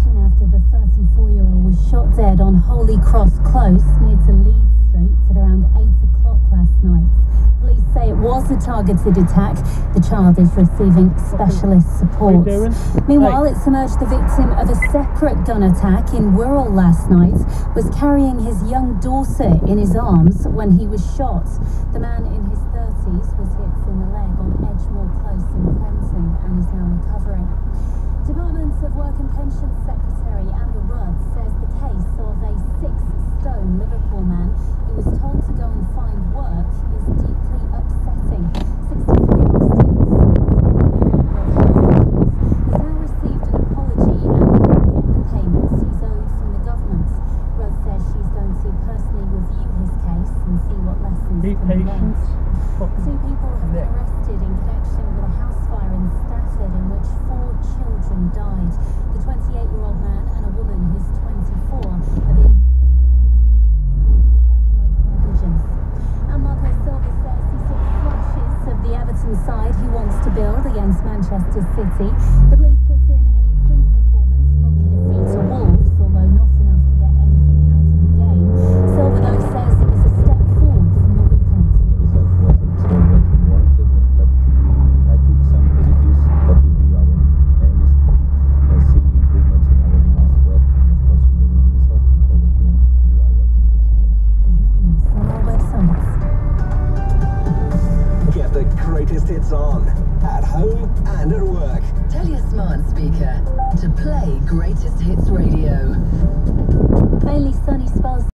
investigation after the 34-year-old was shot dead on Holy Cross Close near to Leeds Street at around 8 o'clock last night. Police say it was a targeted attack. The child is receiving specialist support. Meanwhile, it's emerged the victim of a separate gun attack in Wirral last night was carrying his young daughter in his arms when he was shot. The man in his 30s was hit in the leg on Edgemore Close in Prenton and is now recovering. Department of Work and Pensions Secretary Amber Rudd says the case of a 6-stone Liverpool man who was told to go and find work is deeply upsetting. 64-year-old Stephen has now received an apology and will get the payments he's owed from the government. Rudd says she's going to personally review his case and see what lessons can be learned. 2 people have been arrested in connection with a house fire in Stafford in which 4 children died. The 28-year-old man and a woman who's 24 are being negligence. And Marco Silva says he saw flashes of the Everton side he wants to build against Manchester City. The Blues put in an improved performance from the defeat to Wolves, although not enough to get anything out of the game. Silva, though, says it was a step forward from the weekend. The result wasn't what we wanted, but I took some positives. That will be our aim, is to keep seeing improvements in our past work, and of course with the win result, because at the end we are working to achieve it. There's more news on our websites. Get the greatest hits on, at home and at work. Tell your smart speaker to play Greatest Hits Radio. Mainly sunny spells.